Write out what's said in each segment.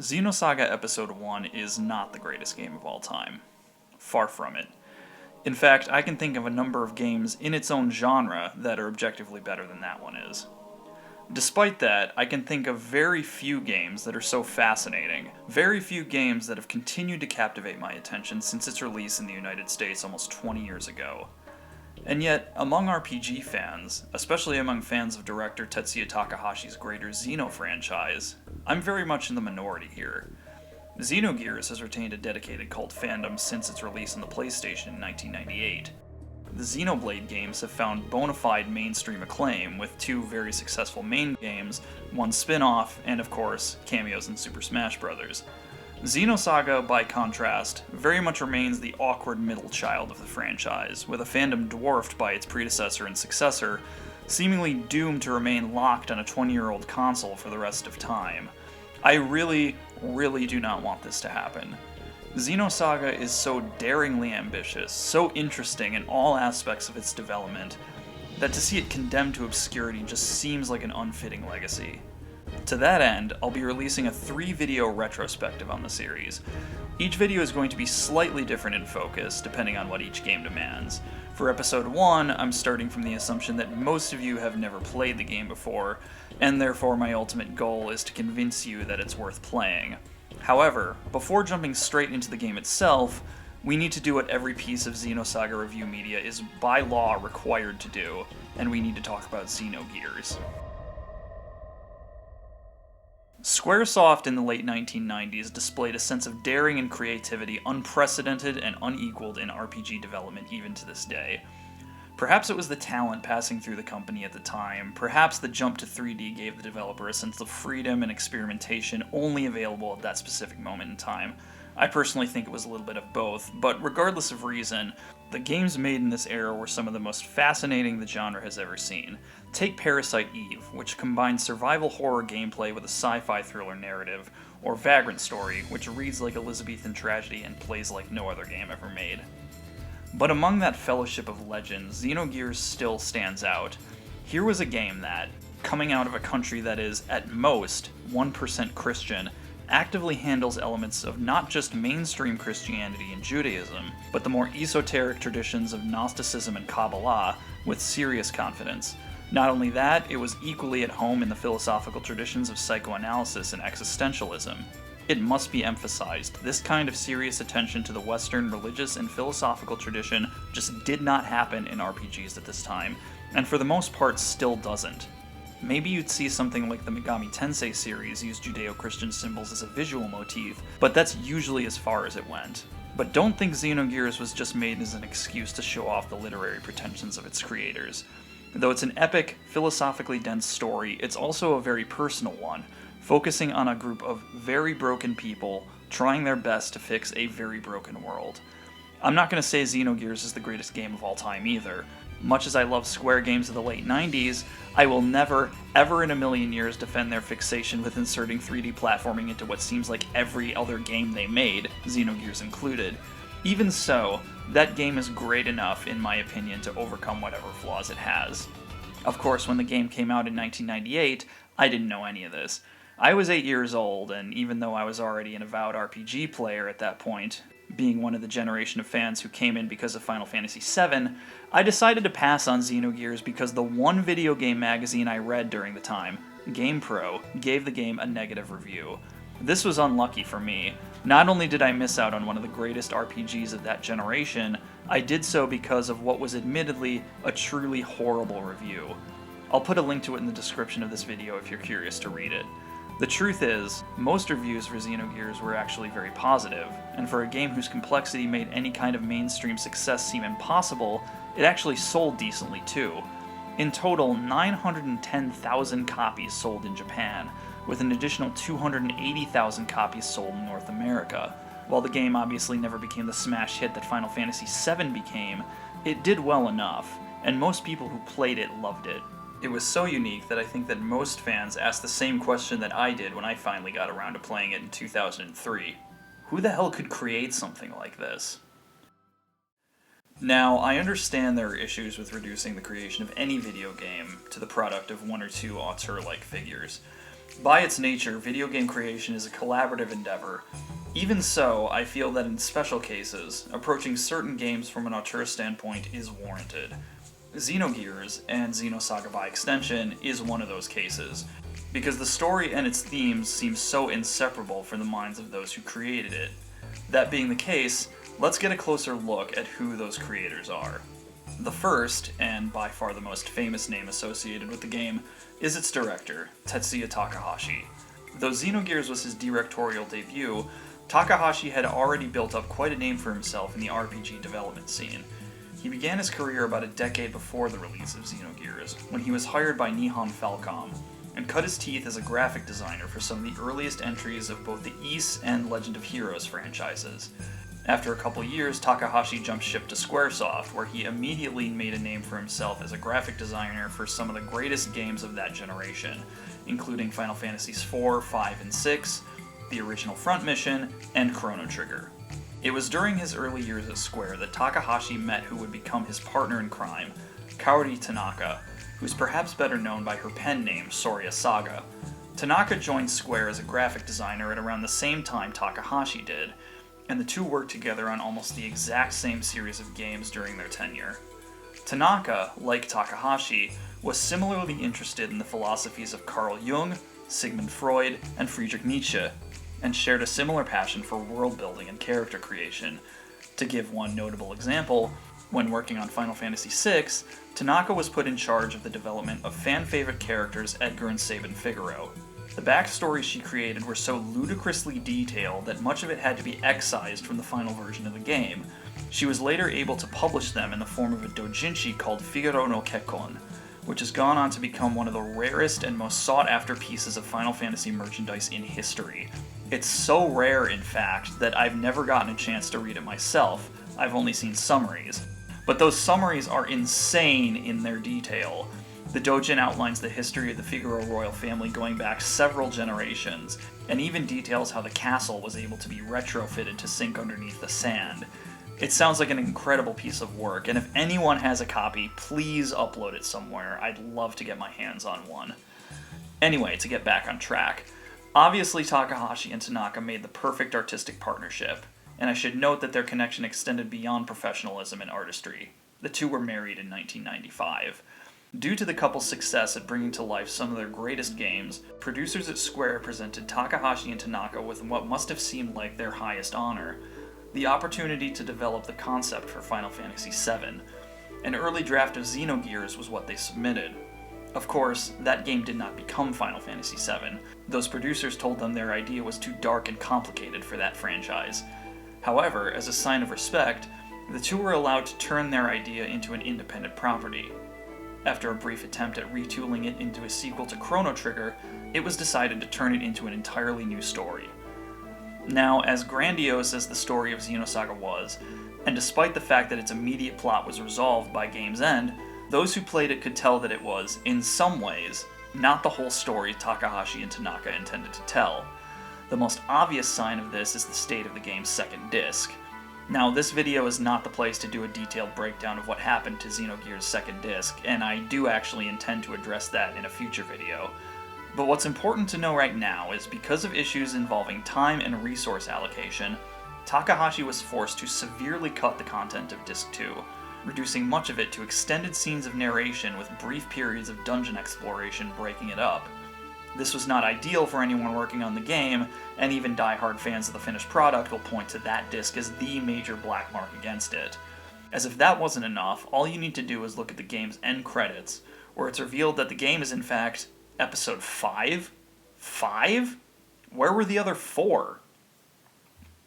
Xenosaga Episode I is not the greatest game of all time. Far from it. In fact, I can think of a number of games in its own genre that are objectively better than that one is. Despite that, I can think of very few games that are so fascinating, very few games that have continued to captivate my attention since its release in the United States almost 20 years ago. And yet, among RPG fans, especially among fans of director Tetsuya Takahashi's greater Xeno franchise, I'm very much in the minority here. Xenogears has retained a dedicated cult fandom since its release on the PlayStation in 1998. The Xenoblade games have found bona fide mainstream acclaim, with two very successful main games, one spin-off, and of course, cameos in Super Smash Bros. Xenosaga, by contrast, very much remains the awkward middle child of the franchise, with a fandom dwarfed by its predecessor and successor, seemingly doomed to remain locked on a 20-year-old console for the rest of time. I really do not want this to happen. Xenosaga is so daringly ambitious, so interesting in all aspects of its development, that to see it condemned to obscurity just seems like an unfitting legacy. To that end, I'll be releasing a 3-video retrospective on the series. Each video is going to be slightly different in focus, depending on what each game demands. For Episode 1, I'm starting from the assumption that most of you have never played the game before, and therefore my ultimate goal is to convince you that it's worth playing. However, before jumping straight into the game itself, we need to do what every piece of Xenosaga review media is by law required to do, and we need to talk about Xenogears. Squaresoft in the late 1990s displayed a sense of daring and creativity unprecedented and unequaled in RPG development even to this day. Perhaps it was the talent passing through the company at the time, perhaps the jump to 3D gave the developer a sense of freedom and experimentation only available at that specific moment in time. I personally think it was a little bit of both, but regardless of reason, the games made in this era were some of the most fascinating the genre has ever seen. Take Parasite Eve, which combines survival horror gameplay with a sci-fi thriller narrative, or Vagrant Story, which reads like Elizabethan tragedy and plays like no other game ever made. But among that fellowship of legends, Xenogears still stands out. Here was a game that, coming out of a country that is, at most, 1% Christian, actively handles elements of not just mainstream Christianity and Judaism, but the more esoteric traditions of Gnosticism and Kabbalah with serious confidence. Not only that, it was equally at home in the philosophical traditions of psychoanalysis and existentialism. It must be emphasized, this kind of serious attention to the Western religious and philosophical tradition just did not happen in RPGs at this time, and for the most part still doesn't. Maybe you'd see something like the Megami Tensei series use Judeo-Christian symbols as a visual motif, but that's usually as far as it went. But don't think Xenogears was just made as an excuse to show off the literary pretensions of its creators. Though it's an epic, philosophically dense story, it's also a very personal one, focusing on a group of very broken people trying their best to fix a very broken world. I'm not going to say Xenogears is the greatest game of all time either. Much as I love Square games of the late 90s, I will never, ever in a million years defend their fixation with inserting 3D platforming into what seems like every other game they made, Xenogears included. Even so, that game is great enough, in my opinion, to overcome whatever flaws it has. Of course, when the game came out in 1998, I didn't know any of this. I was 8 years old, and even though I was already an avowed RPG player at that point, being one of the generation of fans who came in because of Final Fantasy VII, I decided to pass on Xenogears because the one video game magazine I read during the time, GamePro, gave the game a negative review. This was unlucky for me. Not only did I miss out on one of the greatest RPGs of that generation, I did so because of what was admittedly a truly horrible review. I'll put a link to it in the description of this video if you're curious to read it. The truth is, most reviews for Xenogears were actually very positive, and for a game whose complexity made any kind of mainstream success seem impossible, it actually sold decently too. In total, 910,000 copies sold in Japan, with an additional 280,000 copies sold in North America. While the game obviously never became the smash hit that Final Fantasy VII became, it did well enough, and most people who played it loved it. It was so unique that I think that most fans asked the same question that I did when I finally got around to playing it in 2003. Who the hell could create something like this? Now, I understand there are issues with reducing the creation of any video game to the product of one or two auteur-like figures. By its nature, video game creation is a collaborative endeavor. Even so, I feel that in special cases, approaching certain games from an auteur standpoint is warranted. Xenogears, and Xenosaga by extension, is one of those cases, because the story and its themes seem so inseparable from the minds of those who created it. That being the case, let's get a closer look at who those creators are. The first, and by far the most famous name associated with the game, is its director, Tetsuya Takahashi. Though Xenogears was his directorial debut, Takahashi had already built up quite a name for himself in the RPG development scene. He began his career about a decade before the release of Xenogears, when he was hired by Nihon Falcom, and cut his teeth as a graphic designer for some of the earliest entries of both the Ys and Legend of Heroes franchises. After a couple years, Takahashi jumped ship to Squaresoft, where he immediately made a name for himself as a graphic designer for some of the greatest games of that generation, including Final Fantasies IV, V, and VI, the original Front Mission, and Chrono Trigger. It was during his early years at Square that Takahashi met who would become his partner in crime, Kaori Tanaka, who's perhaps better known by her pen name, Xenosaga. Tanaka joined Square as a graphic designer at around the same time Takahashi did, and the two worked together on almost the exact same series of games during their tenure. Tanaka, like Takahashi, was similarly interested in the philosophies of Carl Jung, Sigmund Freud, and Friedrich Nietzsche, and shared a similar passion for world building and character creation. To give one notable example, when working on Final Fantasy VI, Tanaka was put in charge of the development of fan-favorite characters Edgar and Sabin Figaro. The backstories she created were so ludicrously detailed that much of it had to be excised from the final version of the game. She was later able to publish them in the form of a doujinshi called Figaro no Kekkon, which has gone on to become one of the rarest and most sought-after pieces of Final Fantasy merchandise in history. It's so rare, in fact, that I've never gotten a chance to read it myself. I've only seen summaries. But those summaries are insane in their detail. The doujin outlines the history of the Figaro royal family going back several generations, and even details how the castle was able to be retrofitted to sink underneath the sand. It sounds like an incredible piece of work, and if anyone has a copy, please upload it somewhere. I'd love to get my hands on one. Anyway, to get back on track. Obviously, Takahashi and Tanaka made the perfect artistic partnership, and I should note that their connection extended beyond professionalism and artistry. The two were married in 1995. Due to the couple's success at bringing to life some of their greatest games, producers at Square presented Takahashi and Tanaka with what must have seemed like their highest honor: the opportunity to develop the concept for Final Fantasy VII. An early draft of Xenogears was what they submitted. Of course, that game did not become Final Fantasy VII. Those producers told them their idea was too dark and complicated for that franchise. However, as a sign of respect, the two were allowed to turn their idea into an independent property. After a brief attempt at retooling it into a sequel to Chrono Trigger, it was decided to turn it into an entirely new story. Now, as grandiose as the story of Xenosaga was, and despite the fact that its immediate plot was resolved by game's end, those who played it could tell that it was, in some ways, not the whole story Takahashi and Tanaka intended to tell. The most obvious sign of this is the state of the game's second disc. Now, this video is not the place to do a detailed breakdown of what happened to Xenogears' second disc, and I do actually intend to address that in a future video. But what's important to know right now is because of issues involving time and resource allocation, Takahashi was forced to severely cut the content of Disc 2, reducing much of it to extended scenes of narration with brief periods of dungeon exploration breaking it up. This was not ideal for anyone working on the game, and even die-hard fans of the finished product will point to that disc as the major black mark against it. As if that wasn't enough, all you need to do is look at the game's end credits, where it's revealed that the game is in fact Episode 5? 5? Where were the other 4?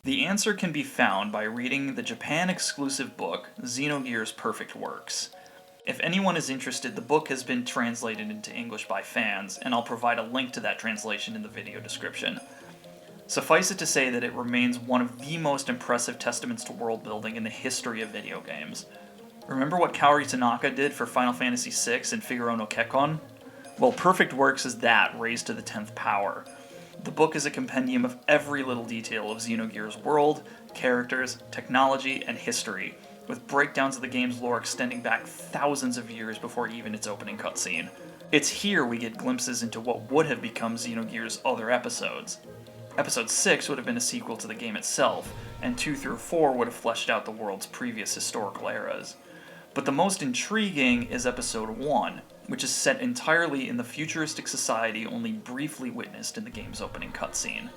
The answer can be found by reading the Japan-exclusive book, Xenogears Perfect Works. If anyone is interested, the book has been translated into English by fans, and I'll provide a link to that translation in the video description. Suffice it to say that it remains one of the most impressive testaments to world building in the history of video games. Remember what Kaori Tanaka did for Final Fantasy VI and Figaro no Kekkon? Well, Perfect Works is that raised to the 10th power. The book is a compendium of every little detail of Xenogears' world, characters, technology, and history, with breakdowns of the game's lore extending back thousands of years before even its opening cutscene. It's here we get glimpses into what would have become Xenogears' other episodes. Episode 6 would have been a sequel to the game itself, and 2 through 4 would have fleshed out the world's previous historical eras. But the most intriguing is Episode 1, which is set entirely in the futuristic society only briefly witnessed in the game's opening cutscene.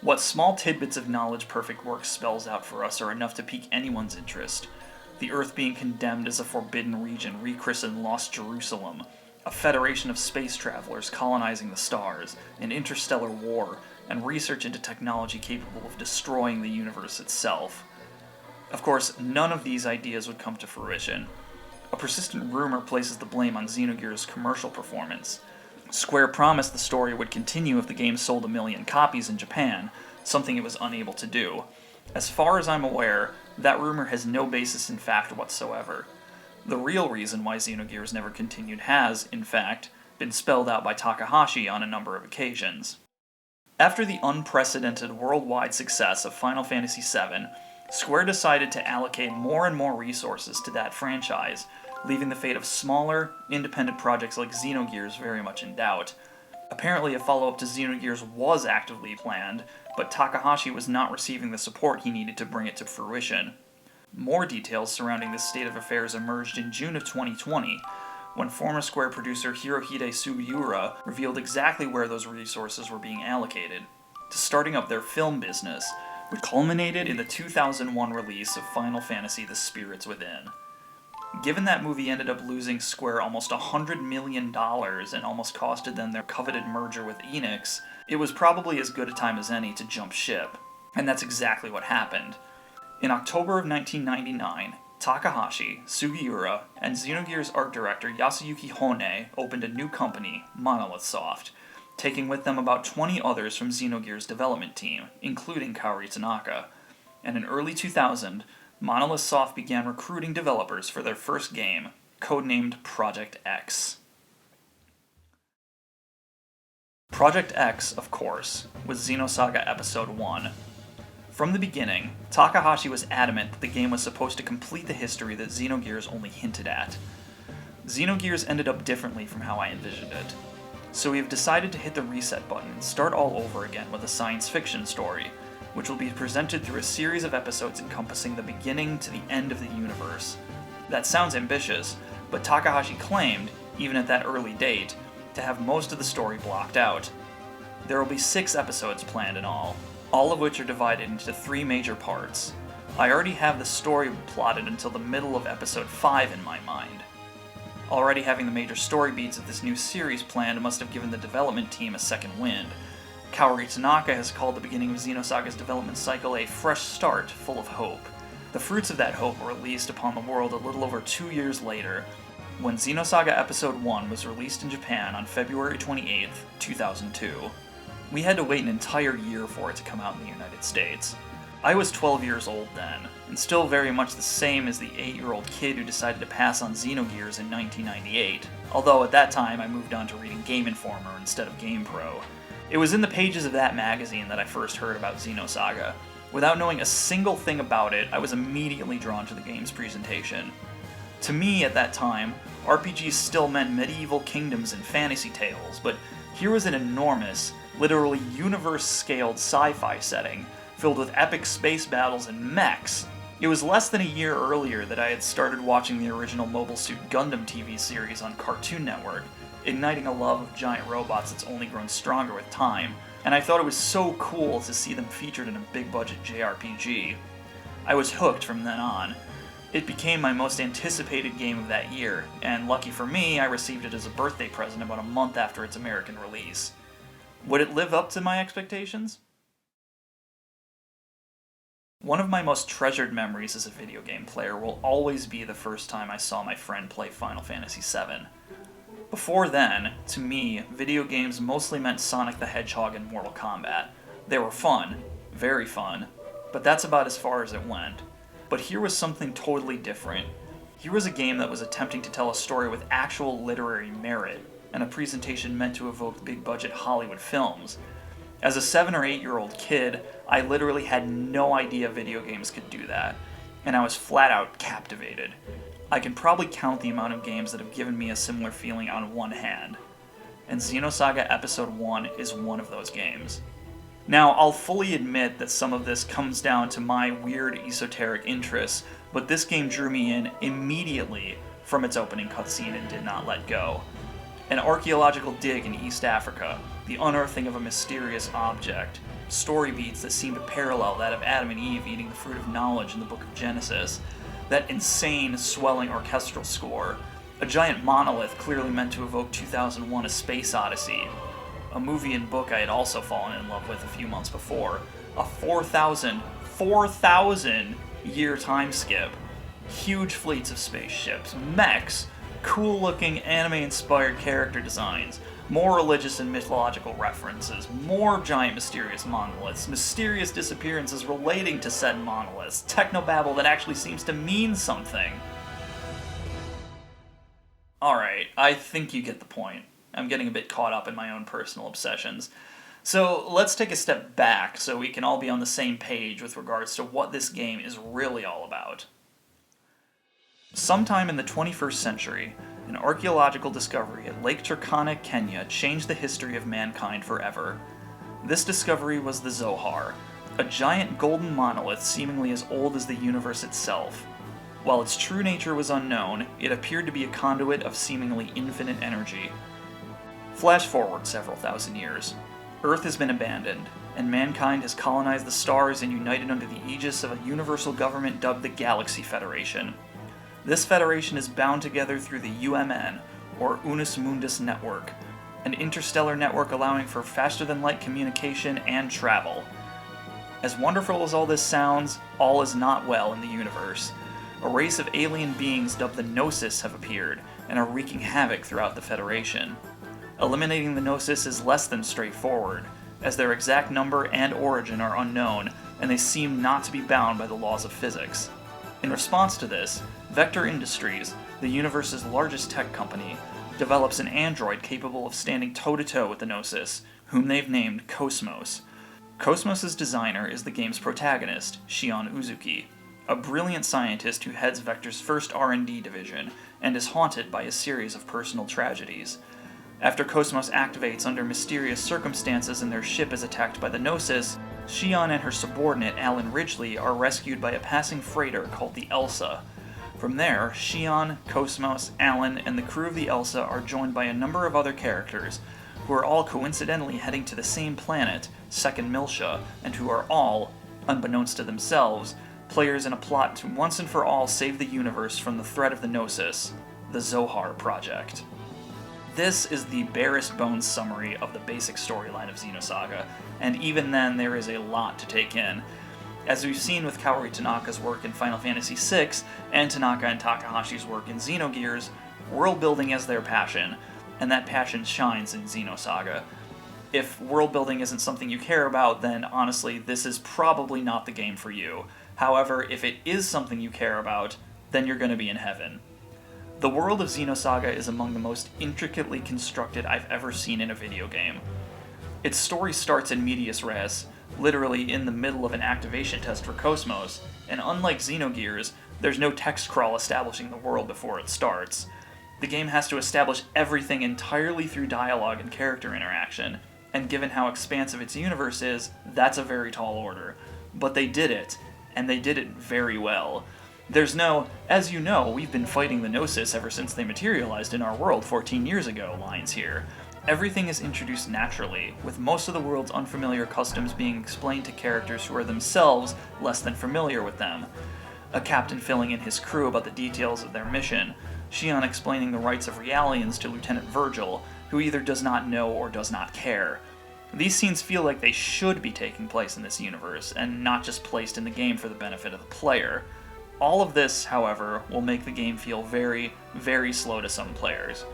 What small tidbits of knowledge Perfect Works spells out for us are enough to pique anyone's interest. The Earth being condemned as a forbidden region rechristened Lost Jerusalem, a federation of space travelers colonizing the stars, an interstellar war, and research into technology capable of destroying the universe itself. Of course, none of these ideas would come to fruition. A persistent rumor places the blame on Xenogears' commercial performance. Square promised the story would continue if the game sold 1 million copies in Japan, something it was unable to do. As far as I'm aware, that rumor has no basis in fact whatsoever. The real reason why Xenogears never continued has, in fact, been spelled out by Takahashi on a number of occasions. After the unprecedented worldwide success of Final Fantasy VII, Square decided to allocate more and more resources to that franchise, leaving the fate of smaller, independent projects like Xenogears very much in doubt. Apparently a follow-up to Xenogears was actively planned, but Takahashi was not receiving the support he needed to bring it to fruition. More details surrounding this state of affairs emerged in June of 2020, when former Square producer Hirohide Sugiura revealed exactly where those resources were being allocated, to starting up their film business, which culminated in the 2001 release of Final Fantasy The Spirits Within. Given that movie ended up losing Square almost $100 million and almost costed them their coveted merger with Enix, it was probably as good a time as any to jump ship. And that's exactly what happened. In October of 1999, Takahashi, Sugiura, and Xenogears art director Yasuyuki Hone opened a new company, Monolith Soft, taking with them about 20 others from Xenogears' development team, including Kaori Tanaka. And in early 2000, Monolith Soft began recruiting developers for their first game, codenamed Project X. Project X, of course, was Xenosaga Episode I. From the beginning, Takahashi was adamant that the game was supposed to complete the history that Xenogears only hinted at. Xenogears ended up differently from how I envisioned it, so we have decided to hit the reset button and start all over again with a science fiction story, which will be presented through a series of episodes encompassing the beginning to the end of the universe. That sounds ambitious, but Takahashi claimed, even at that early date, to have most of the story blocked out. There will be 6 episodes planned in all of which are divided into 3 major parts. I already have the story plotted until the middle of Episode 5 in my mind. Already having the major story beats of this new series planned must have given the development team a second wind. Kaori Tanaka has called the beginning of Xenosaga's development cycle a fresh start full of hope. The fruits of that hope were released upon the world a little over 2 years later, when Xenosaga Episode I was released in Japan on February 28, 2002. We had to wait an entire year for it to come out in the United States. I was 12 years old then, and still very much the same as the 8-year-old kid who decided to pass on Xenogears in 1998, although at that time I moved on to reading Game Informer instead of GamePro. It was in the pages of that magazine that I first heard about Xenosaga. Without knowing a single thing about it, I was immediately drawn to the game's presentation. To me, at that time, RPGs still meant medieval kingdoms and fantasy tales, but here was an enormous, literally universe-scaled sci-fi setting, filled with epic space battles and mechs. It was less than a year earlier that I had started watching the original Mobile Suit Gundam TV series on Cartoon Network, igniting a love of giant robots that's only grown stronger with time, and I thought it was so cool to see them featured in a big-budget JRPG. I was hooked from then on. It became my most anticipated game of that year, and lucky for me, I received it as a birthday present about a month after its American release. Would it live up to my expectations? One of my most treasured memories as a video game player will always be the first time I saw my friend play Final Fantasy VII. Before then, to me, video games mostly meant Sonic the Hedgehog and Mortal Kombat. They were fun, very fun, but that's about as far as it went. But here was something totally different. Here was a game that was attempting to tell a story with actual literary merit, and a presentation meant to evoke big-budget Hollywood films. As a 7 or 8-year-old kid, I literally had no idea video games could do that, and I was flat out captivated. I can probably count the amount of games that have given me a similar feeling on one hand. and Xenosaga Episode I is one of those games. Now, I'll fully admit that some of this comes down to my weird esoteric interests, but this game drew me in immediately from its opening cutscene and did not let go. An archaeological dig in East Africa, the unearthing of a mysterious object, story beats that seem to parallel that of Adam and Eve eating the fruit of knowledge in the book of Genesis, that insane, swelling orchestral score, a giant monolith clearly meant to evoke 2001: A Space Odyssey, a movie and book I had also fallen in love with a few months before, a 4,000 year time skip, huge fleets of spaceships, mechs, cool-looking anime-inspired character designs, more religious and mythological references, more giant mysterious monoliths, mysterious disappearances relating to said monoliths, technobabble that actually seems to mean something. Alright, I think you get the point. I'm getting a bit caught up in my own personal obsessions. So let's take a step back so we can all be on the same page with regards to what this game is really all about. Sometime in the 21st century, an archaeological discovery at Lake Turkana, Kenya changed the history of mankind forever. This discovery was the Zohar, a giant golden monolith seemingly as old as the universe itself. While its true nature was unknown, it appeared to be a conduit of seemingly infinite energy. Flash forward several thousand years. Earth has been abandoned, and mankind has colonized the stars and united under the aegis of a universal government dubbed the Galaxy Federation. This federation is bound together through the UMN, or Unus Mundus Network, an interstellar network allowing for faster-than-light communication and travel. As wonderful as all this sounds, all is not well in the universe. A race of alien beings dubbed the Gnosis have appeared, and are wreaking havoc throughout the Federation. Eliminating the Gnosis is less than straightforward, as their exact number and origin are unknown, and they seem not to be bound by the laws of physics. In response to this, Vector Industries, the universe's largest tech company, develops an android capable of standing toe-to-toe with the Gnosis, whom they've named Cosmos. Cosmos' designer is the game's protagonist, Shion Uzuki, a brilliant scientist who heads Vector's first R&D division, and is haunted by a series of personal tragedies. After Cosmos activates under mysterious circumstances and their ship is attacked by the Gnosis, Shion and her subordinate Alan Ridgely are rescued by a passing freighter called the Elsa. From there, Shion, Cosmos, Alan, and the crew of the Elsa are joined by a number of other characters, who are all coincidentally heading to the same planet, Second Miltia, and who are all, unbeknownst to themselves, players in a plot to once and for all save the universe from the threat of the Gnosis, the Zohar Project. This is the barest bones summary of the basic storyline of Xenosaga, and even then there is a lot to take in. As we've seen with Kaori Tanaka's work in Final Fantasy VI, and Tanaka and Takahashi's work in Xenogears, world building is their passion, and that passion shines in Xenosaga. If world building isn't something you care about, then honestly, this is probably not the game for you. However, if it is something you care about, then you're going to be in heaven. The world of Xenosaga is among the most intricately constructed I've ever seen in a video game. Its story starts in medias res, literally in the middle of an activation test for Cosmos, and unlike Xenogears, there's no text crawl establishing the world before it starts. The game has to establish everything entirely through dialogue and character interaction, and given how expansive its universe is, that's a very tall order. But they did it, and they did it very well. There's no, as you know, we've been fighting the Gnosis ever since they materialized in our world 14 years ago lines here. Everything is introduced naturally, with most of the world's unfamiliar customs being explained to characters who are themselves less than familiar with them. A captain filling in his crew about the details of their mission, Shion explaining the rights of Realians to Lieutenant Virgil, who either does not know or does not care. These scenes feel like they should be taking place in this universe, and not just placed in the game for the benefit of the player. All of this, however, will make the game feel very, very slow to some players.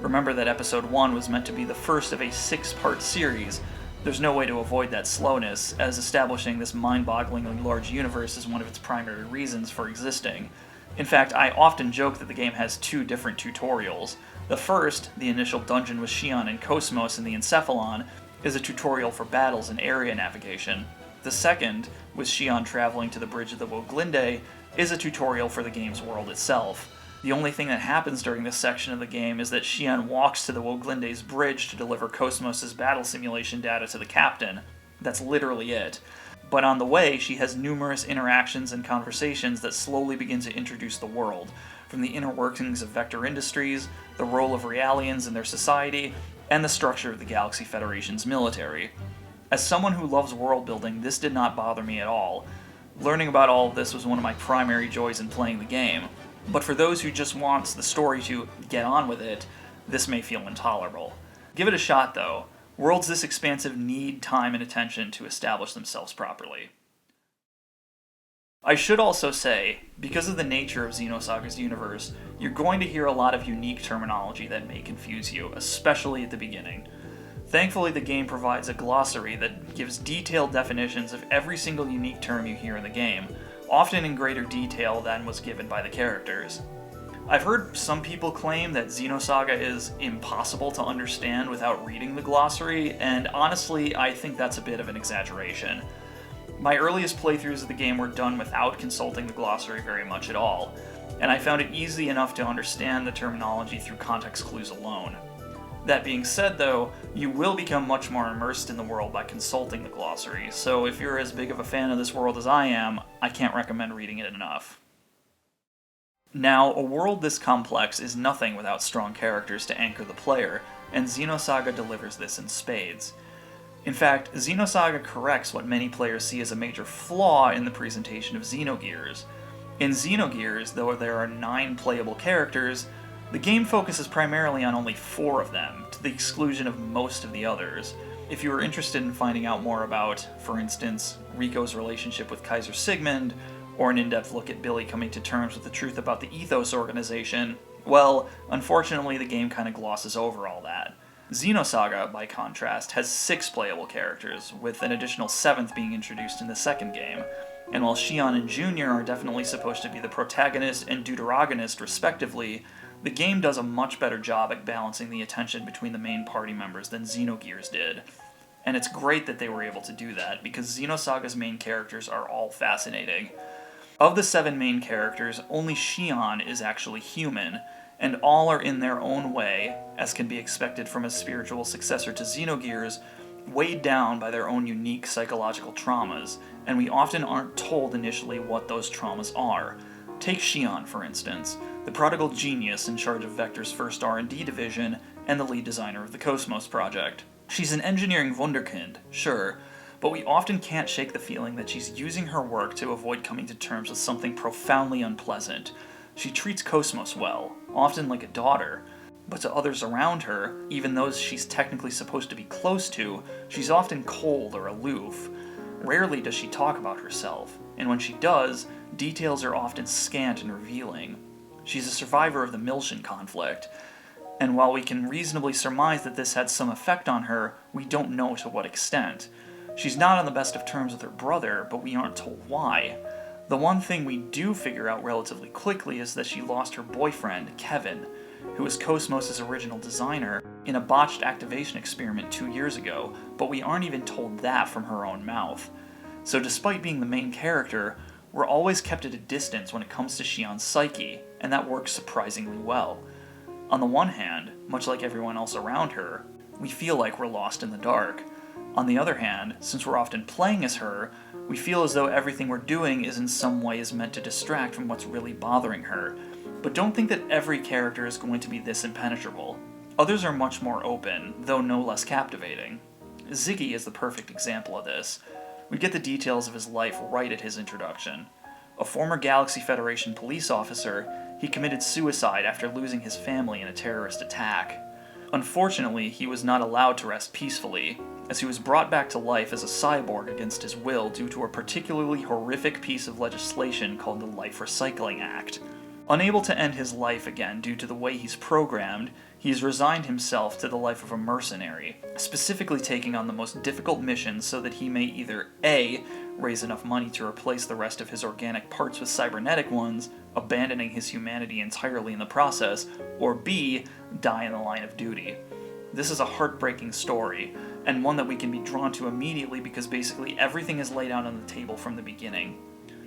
Remember that Episode I was meant to be the first of a 6-part series. There's no way to avoid that slowness, as establishing this mind-bogglingly large universe is one of its primary reasons for existing. In fact, I often joke that the game has 2 different tutorials. The first, the initial dungeon with Shion and Cosmos in the Encephalon, is a tutorial for battles and area navigation. The second, with Shion traveling to the bridge of the Woglinde, is a tutorial for the game's world itself. The only thing that happens during this section of the game is that Xion walks to the Woglinde's bridge to deliver Cosmos' battle simulation data to the captain. That's literally it. But on the way, she has numerous interactions and conversations that slowly begin to introduce the world, from the inner workings of Vector Industries, the role of Realians in their society, and the structure of the Galaxy Federation's military. As someone who loves world building, this did not bother me at all. Learning about all of this was one of my primary joys in playing the game. But for those who just want the story to get on with it, this may feel intolerable. Give it a shot though. Worlds this expansive need time and attention to establish themselves properly. I should also say, because of the nature of Xenosaga's universe, you're going to hear a lot of unique terminology that may confuse you, especially at the beginning. Thankfully, the game provides a glossary that gives detailed definitions of every single unique term you hear in the game, often in greater detail than was given by the characters. I've heard some people claim that Xenosaga is impossible to understand without reading the glossary, and honestly, I think that's a bit of an exaggeration. My earliest playthroughs of the game were done without consulting the glossary very much at all, and I found it easy enough to understand the terminology through context clues alone. That being said though, you will become much more immersed in the world by consulting the glossary, so if you're as big of a fan of this world as I am, I can't recommend reading it enough. Now, a world this complex is nothing without strong characters to anchor the player, and Xenosaga delivers this in spades. In fact, Xenosaga corrects what many players see as a major flaw in the presentation of Xenogears. In Xenogears, though there are 9 playable characters, the game focuses primarily on only 4 of them, to the exclusion of most of the others. If you are interested in finding out more about, for instance, Rico's relationship with Kaiser Sigmund, or an in-depth look at Billy coming to terms with the truth about the Ethos organization, well, unfortunately the game kind of glosses over all that. Xenosaga, by contrast, has 6 playable characters, with an additional 7th being introduced in the second game, and while Xion and Junior are definitely supposed to be the protagonist and deuteragonist respectively, the game does a much better job at balancing the attention between the main party members than Xenogears did. And it's great that they were able to do that, because Xenosaga's main characters are all fascinating. Of the 7 main characters, only Xion is actually human, and all are in their own way, as can be expected from a spiritual successor to Xenogears, weighed down by their own unique psychological traumas, and we often aren't told initially what those traumas are. Take Xion, for instance, the prodigal genius in charge of Vector's first R&D division, and the lead designer of the Cosmos project. She's an engineering wunderkind, sure, but we often can't shake the feeling that she's using her work to avoid coming to terms with something profoundly unpleasant. She treats Cosmos well, often like a daughter, but to others around her, even those she's technically supposed to be close to, she's often cold or aloof. Rarely does she talk about herself, and when she does, details are often scant and revealing. She's a survivor of the Miltian conflict, and while we can reasonably surmise that this had some effect on her, we don't know to what extent. She's not on the best of terms with her brother, but we aren't told why. The one thing we do figure out relatively quickly is that she lost her boyfriend, Kevin, who was Cosmos' original designer, in a botched activation experiment 2 years ago, but we aren't even told that from her own mouth. So despite being the main character, we're always kept at a distance when it comes to Xion's psyche, and that works surprisingly well. On the one hand, much like everyone else around her, we feel like we're lost in the dark. On the other hand, since we're often playing as her, we feel as though everything we're doing is in some ways meant to distract from what's really bothering her. But don't think that every character is going to be this impenetrable. Others are much more open, though no less captivating. Ziggy is the perfect example of this. We get the details of his life right at his introduction. A former Galaxy Federation police officer, he committed suicide after losing his family in a terrorist attack. Unfortunately, he was not allowed to rest peacefully, as he was brought back to life as a cyborg against his will due to a particularly horrific piece of legislation called the Life Recycling Act. Unable to end his life again due to the way he's programmed, he's resigned himself to the life of a mercenary, specifically taking on the most difficult missions so that he may either A, raise enough money to replace the rest of his organic parts with cybernetic ones, abandoning his humanity entirely in the process, or B, die in the line of duty. This is a heartbreaking story, and one that we can be drawn to immediately because basically everything is laid out on the table from the beginning.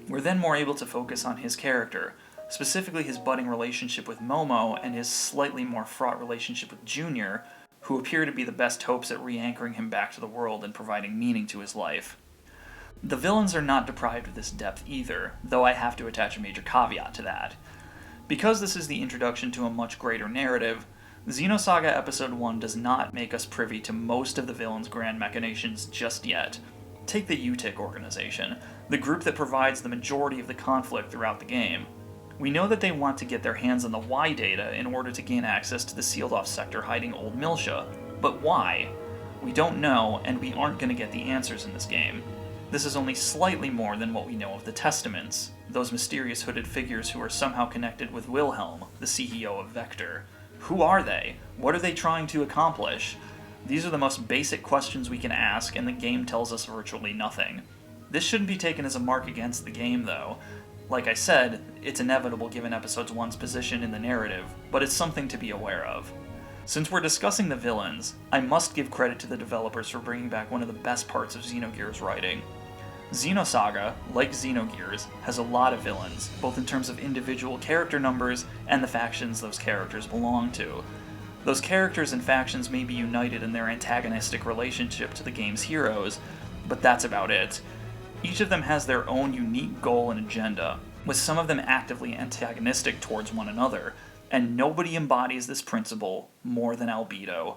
We're then more able to focus on his character, specifically his budding relationship with Momo and his slightly more fraught relationship with Junior, who appear to be the best hopes at re-anchoring him back to the world and providing meaning to his life. The villains are not deprived of this depth either, though I have to attach a major caveat to that. Because this is the introduction to a much greater narrative, Xenosaga Episode I does not make us privy to most of the villains' grand machinations just yet. Take the UTIC organization, the group that provides the majority of the conflict throughout the game. We know that they want to get their hands on the Y data in order to gain access to the sealed-off sector hiding Old Miltia. But why? We don't know, and we aren't going to get the answers in this game. This is only slightly more than what we know of the Testaments, those mysterious hooded figures who are somehow connected with Wilhelm, the CEO of Vector. Who are they? What are they trying to accomplish? These are the most basic questions we can ask, and the game tells us virtually nothing. This shouldn't be taken as a mark against the game, though. Like I said, it's inevitable given Episode I's position in the narrative, but it's something to be aware of. Since we're discussing the villains, I must give credit to the developers for bringing back one of the best parts of Xenogears writing. Xenosaga, like Xenogears, has a lot of villains, both in terms of individual character numbers and the factions those characters belong to. Those characters and factions may be united in their antagonistic relationship to the game's heroes, but that's about it. Each of them has their own unique goal and agenda, with some of them actively antagonistic towards one another, and nobody embodies this principle more than Albedo.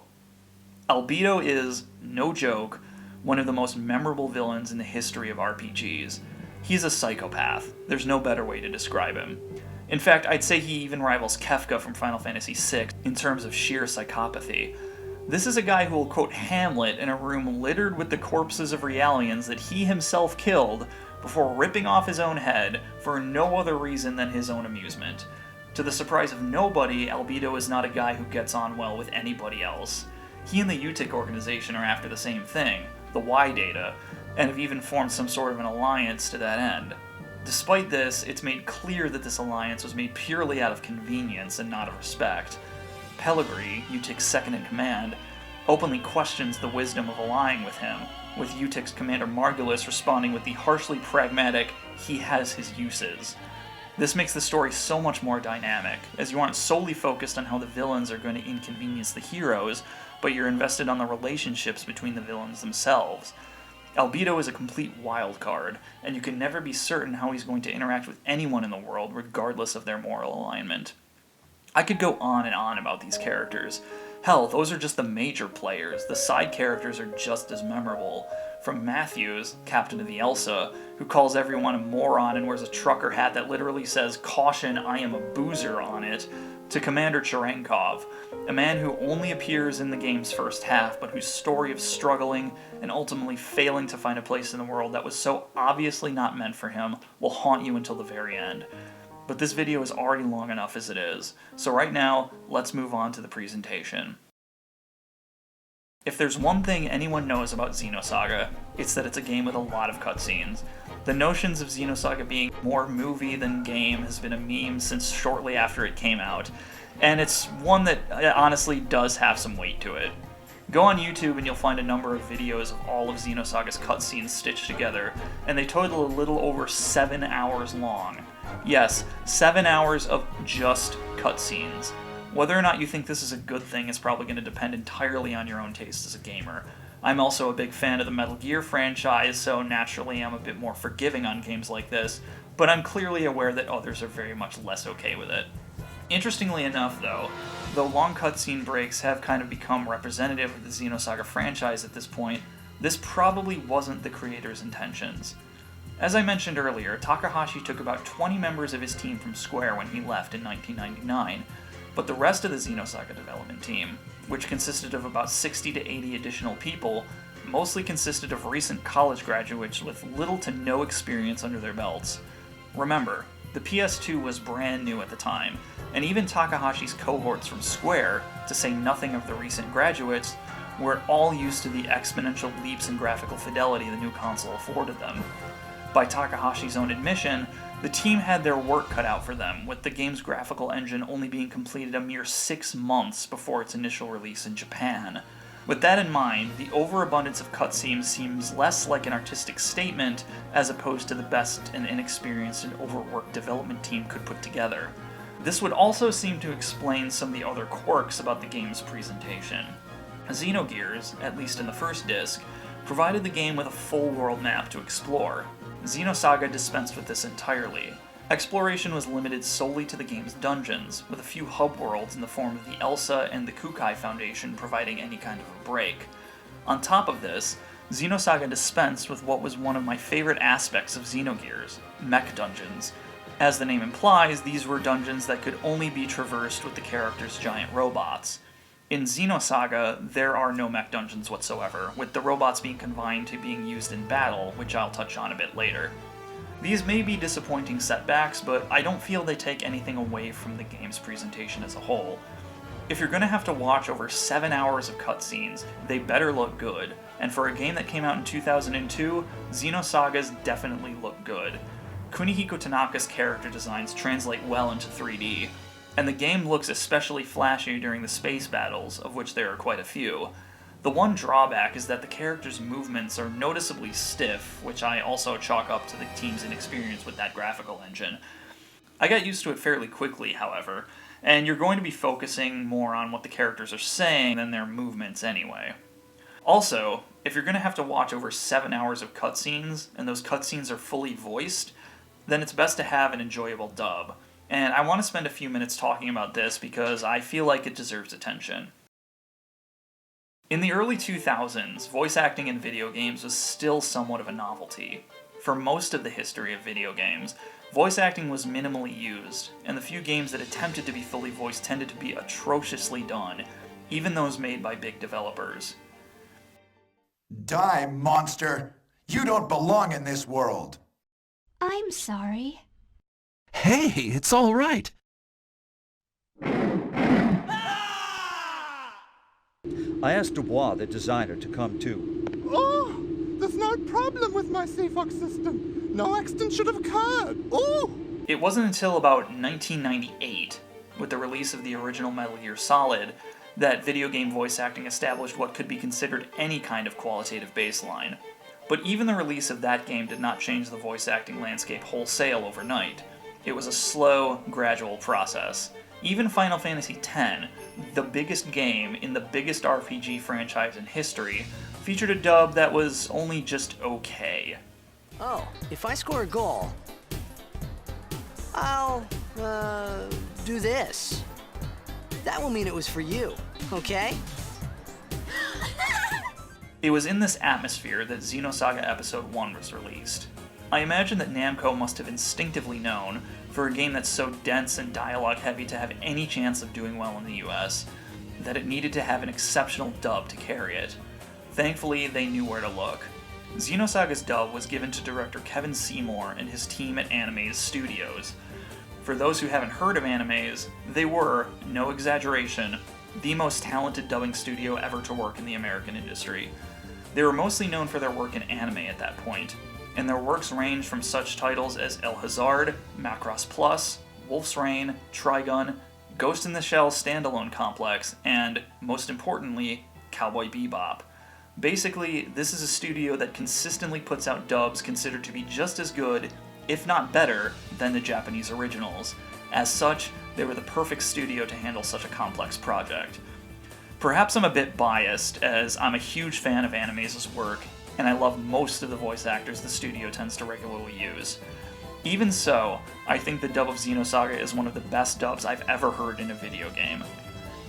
Albedo is, no joke, one of the most memorable villains in the history of RPGs. He's a psychopath. There's no better way to describe him. In fact, I'd say he even rivals Kefka from Final Fantasy VI in terms of sheer psychopathy. This is a guy who will quote Hamlet in a room littered with the corpses of Realians that he himself killed before ripping off his own head for no other reason than his own amusement. To the surprise of nobody, Albedo is not a guy who gets on well with anybody else. He and the UTIC organization are after the same thing, the Y data, and have even formed some sort of an alliance to that end. Despite this, it's made clear that this alliance was made purely out of convenience and not of respect. Pellegri, UTIC's second-in-command, openly questions the wisdom of allying with him, with UTIC's commander Margulis responding with the harshly pragmatic, "he has his uses." This makes the story so much more dynamic, as you aren't solely focused on how the villains are going to inconvenience the heroes, but you're invested on the relationships between the villains themselves. Albedo is a complete wild card, and you can never be certain how he's going to interact with anyone in the world regardless of their moral alignment. I could go on and on about these characters. Hell, those are just the major players. The side characters are just as memorable. From Matthews, captain of the Elsa, who calls everyone a moron and wears a trucker hat that literally says, "Caution, I am a boozer" on it, to Commander Cherenkov, a man who only appears in the game's first half, but whose story of struggling and ultimately failing to find a place in the world that was so obviously not meant for him will haunt you until the very end. But this video is already long enough as it is, so right now, let's move on to the presentation. If there's one thing anyone knows about Xenosaga, it's that it's a game with a lot of cutscenes. The notions of Xenosaga being more movie than game has been a meme since shortly after it came out, and it's one that honestly does have some weight to it. Go on YouTube and you'll find a number of videos of all of Xenosaga's cutscenes stitched together, and they total a little over 7 hours long. Yes, 7 hours of just cutscenes. Whether or not you think this is a good thing is probably going to depend entirely on your own taste as a gamer. I'm also a big fan of the Metal Gear franchise, so naturally I'm a bit more forgiving on games like this, but I'm clearly aware that others are very much less okay with it. Interestingly enough, though long cutscene breaks have kind of become representative of the Xenosaga franchise at this point, this probably wasn't the creator's intentions. As I mentioned earlier, Takahashi took about 20 members of his team from Square when he left in 1999, but the rest of the Xenosaga development team, which consisted of about 60 to 80 additional people, mostly consisted of recent college graduates with little to no experience under their belts. Remember, the PS2 was brand new at the time, and even Takahashi's cohorts from Square, to say nothing of the recent graduates, were all used to the exponential leaps in graphical fidelity the new console afforded them. By Takahashi's own admission, the team had their work cut out for them, with the game's graphical engine only being completed a mere 6 months before its initial release in Japan. With that in mind, the overabundance of cutscenes seems less like an artistic statement as opposed to the best an inexperienced and overworked development team could put together. This would also seem to explain some of the other quirks about the game's presentation. Xenogears, at least in the first disc, provided the game with a full world map to explore. Xenosaga dispensed with this entirely. Exploration was limited solely to the game's dungeons, with a few hub worlds in the form of the Elsa and the Kukai Foundation providing any kind of a break. On top of this, Xenosaga dispensed with what was one of my favorite aspects of Xenogears, mech dungeons. As the name implies, these were dungeons that could only be traversed with the character's giant robots. In Xenosaga, there are no mech dungeons whatsoever, with the robots being confined to being used in battle, which I'll touch on a bit later. These may be disappointing setbacks, but I don't feel they take anything away from the game's presentation as a whole. If you're going to have to watch over 7 hours of cutscenes, they better look good, and for a game that came out in 2002, Xenosagas definitely look good. Kunihiko Tanaka's character designs translate well into 3D, and the game looks especially flashy during the space battles, of which there are quite a few. The one drawback is that the character's movements are noticeably stiff, which I also chalk up to the team's inexperience with that graphical engine. I got used to it fairly quickly, however, and you're going to be focusing more on what the characters are saying than their movements anyway. Also, if you're going to have to watch over 7 hours of cutscenes, and those cutscenes are fully voiced, then it's best to have an enjoyable dub. And I want to spend a few minutes talking about this because I feel like it deserves attention. In the early 2000s, voice acting in video games was still somewhat of a novelty. For most of the history of video games, voice acting was minimally used, and the few games that attempted to be fully voiced tended to be atrociously done, even those made by big developers. Die, monster! You don't belong in this world! I'm sorry. Hey, it's all right. I asked Dubois, the designer, to come too. Oh, there's no problem with my CFOX system. No accident should have occurred. Oh! It wasn't until about 1998, with the release of the original Metal Gear Solid, that video game voice acting established what could be considered any kind of qualitative baseline. But even the release of that game did not change the voice acting landscape wholesale overnight. It was a slow, gradual process. Even Final Fantasy X, the biggest game in the biggest RPG franchise in history, featured a dub that was only just okay. Oh, if I score a goal, I'll, do this. That will mean it was for you, okay? It was in this atmosphere that Xenosaga Episode I was released. I imagine that Namco must have instinctively known, for a game that's so dense and dialogue-heavy to have any chance of doing well in the US, that it needed to have an exceptional dub to carry it. Thankfully, they knew where to look. Xenosaga's dub was given to director Kevin Seymour and his team at Animaze Studios. For those who haven't heard of Animaze, they were, no exaggeration, the most talented dubbing studio ever to work in the American industry. They were mostly known for their work in anime at that point, and their works range from such titles as El Hazard, Macross Plus, Wolf's Rain, Trigun, Ghost in the Shell standalone complex, and, most importantly, Cowboy Bebop. Basically, this is a studio that consistently puts out dubs considered to be just as good, if not better, than the Japanese originals. As such, they were the perfect studio to handle such a complex project. Perhaps I'm a bit biased, as I'm a huge fan of Animaze's work, and I love most of the voice actors the studio tends to regularly use. Even so, I think the dub of Xenosaga is one of the best dubs I've ever heard in a video game.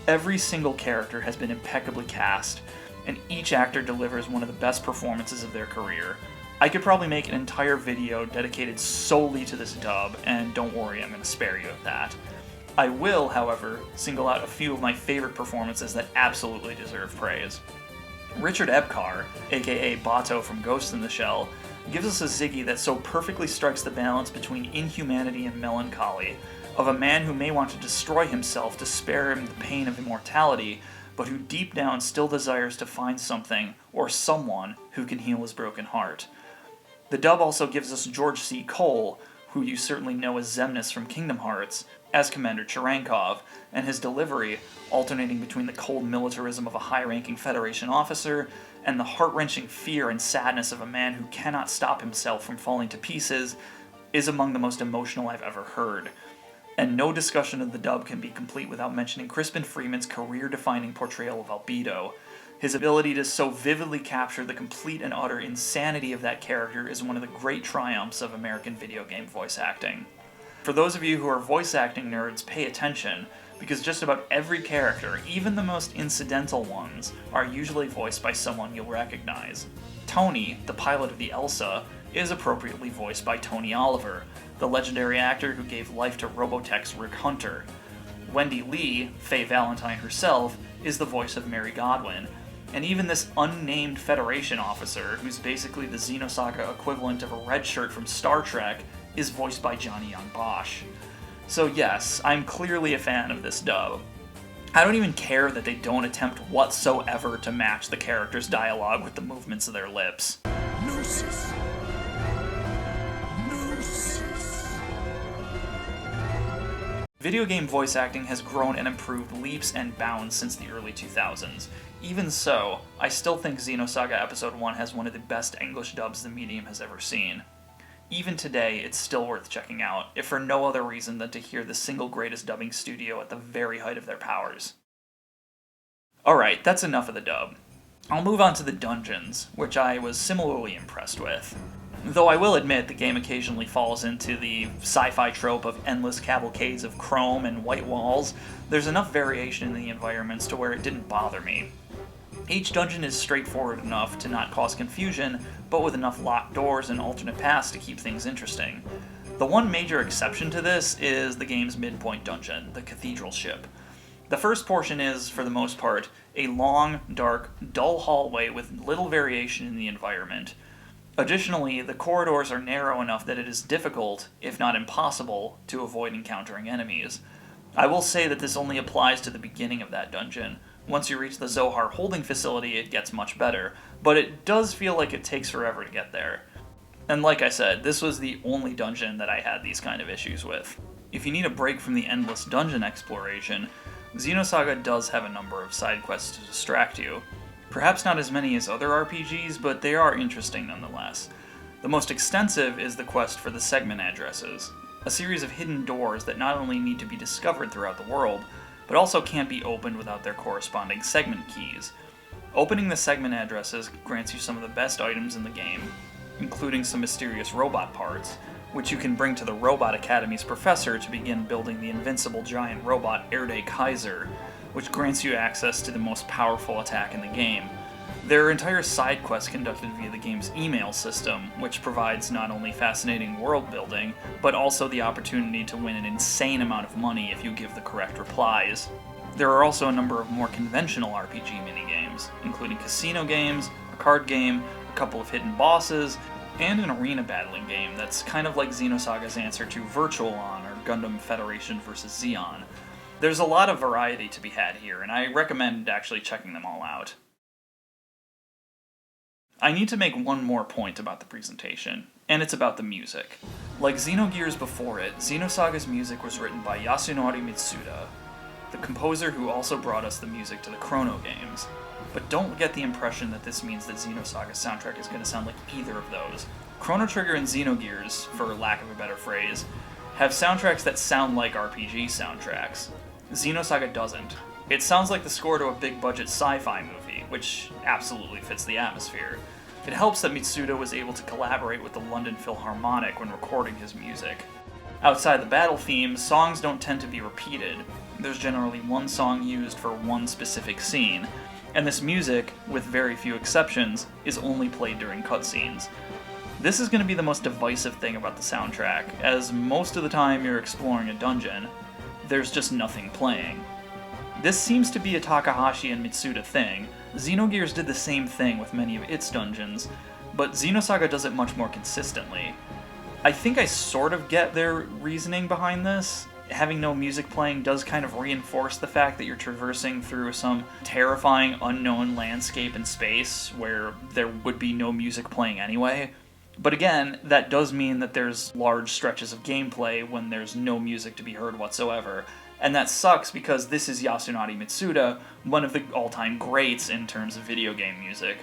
Every single character has been impeccably cast, and each actor delivers one of the best performances of their career. I could probably make an entire video dedicated solely to this dub, and don't worry, I'm going to spare you of that. I will, however, single out a few of my favorite performances that absolutely deserve praise. Richard Epcar, aka Bato from Ghost in the Shell, gives us a Ziggy that so perfectly strikes the balance between inhumanity and melancholy, of a man who may want to destroy himself to spare him the pain of immortality, but who deep down still desires to find something, or someone, who can heal his broken heart. The dub also gives us George C. Cole, who you certainly know as Xemnas from Kingdom Hearts, as Commander Cherenkov, and his delivery, alternating between the cold militarism of a high-ranking Federation officer and the heart-wrenching fear and sadness of a man who cannot stop himself from falling to pieces, is among the most emotional I've ever heard. And no discussion of the dub can be complete without mentioning Crispin Freeman's career-defining portrayal of Albedo. His ability to so vividly capture the complete and utter insanity of that character is one of the great triumphs of American video game voice acting. For those of you who are voice acting nerds, pay attention, because just about every character, even the most incidental ones, are usually voiced by someone you'll recognize. Tony, the pilot of the Elsa, is appropriately voiced by Tony Oliver, the legendary actor who gave life to Robotech's Rick Hunter. Wendy Lee, Faye Valentine herself, is the voice of Mary Godwin, and even this unnamed Federation officer, who's basically the Xenosaga equivalent of a red shirt from Star Trek, is voiced by Johnny Young Bosch. So yes, I'm clearly a fan of this dub. I don't even care that they don't attempt whatsoever to match the characters' dialogue with the movements of their lips. Gnosis. Video game voice acting has grown and improved leaps and bounds since the early 2000s. Even so, I still think Xenosaga Episode I has one of the best English dubs the medium has ever seen. Even today, it's still worth checking out, if for no other reason than to hear the single greatest dubbing studio at the very height of their powers. Alright, that's enough of the dub. I'll move on to the dungeons, which I was similarly impressed with. Though I will admit the game occasionally falls into the sci-fi trope of endless cavalcades of chrome and white walls, there's enough variation in the environments to where it didn't bother me. Each dungeon is straightforward enough to not cause confusion, but with enough locked doors and alternate paths to keep things interesting. The one major exception to this is the game's midpoint dungeon, the Cathedral Ship. The first portion is, for the most part, a long, dark, dull hallway with little variation in the environment. Additionally, the corridors are narrow enough that it is difficult, if not impossible, to avoid encountering enemies. I will say that this only applies to the beginning of that dungeon. Once you reach the Zohar holding facility, it gets much better, but it does feel like it takes forever to get there. And like I said, this was the only dungeon that I had these kind of issues with. If you need a break from the endless dungeon exploration, Xenosaga does have a number of side quests to distract you. Perhaps not as many as other RPGs, but they are interesting nonetheless. The most extensive is the quest for the segment addresses, a series of hidden doors that not only need to be discovered throughout the world, but also can't be opened without their corresponding segment keys. Opening the segment addresses grants you some of the best items in the game, including some mysterious robot parts, which you can bring to the Robot Academy's professor to begin building the invincible giant robot Erde Kaiser, which grants you access to the most powerful attack in the game. There are entire side quests conducted via the game's email system, which provides not only fascinating world building, but also the opportunity to win an insane amount of money if you give the correct replies. There are also a number of more conventional RPG minigames, including casino games, a card game, a couple of hidden bosses, and an arena battling game that's kind of like Xenosaga's answer to Virtual On or Gundam Federation vs. Xeon. There's a lot of variety to be had here, and I recommend actually checking them all out. I need to make one more point about the presentation, and it's about the music. Like Xenogears before it, Xenosaga's music was written by Yasunori Mitsuda, the composer who also brought us the music to the Chrono games. But don't get the impression that this means that Xenosaga's soundtrack is going to sound like either of those. Chrono Trigger and Xenogears, for lack of a better phrase, have soundtracks that sound like RPG soundtracks. Xenosaga doesn't. It sounds like the score to a big-budget sci-fi movie, which absolutely fits the atmosphere. It helps that Mitsuda was able to collaborate with the London Philharmonic when recording his music. Outside the battle theme, songs don't tend to be repeated. There's generally one song used for one specific scene, and this music, with very few exceptions, is only played during cutscenes. This is going to be the most divisive thing about the soundtrack, as most of the time you're exploring a dungeon, there's just nothing playing. This seems to be a Takahashi and Mitsuda thing. Xenogears did the same thing with many of its dungeons, but Xenosaga does it much more consistently. I think I sort of get their reasoning behind this. Having no music playing does kind of reinforce the fact that you're traversing through some terrifying unknown landscape in space where there would be no music playing anyway. But again, that does mean that there's large stretches of gameplay when there's no music to be heard whatsoever. And that sucks because this is Yasunari Mitsuda, one of the all-time greats in terms of video game music.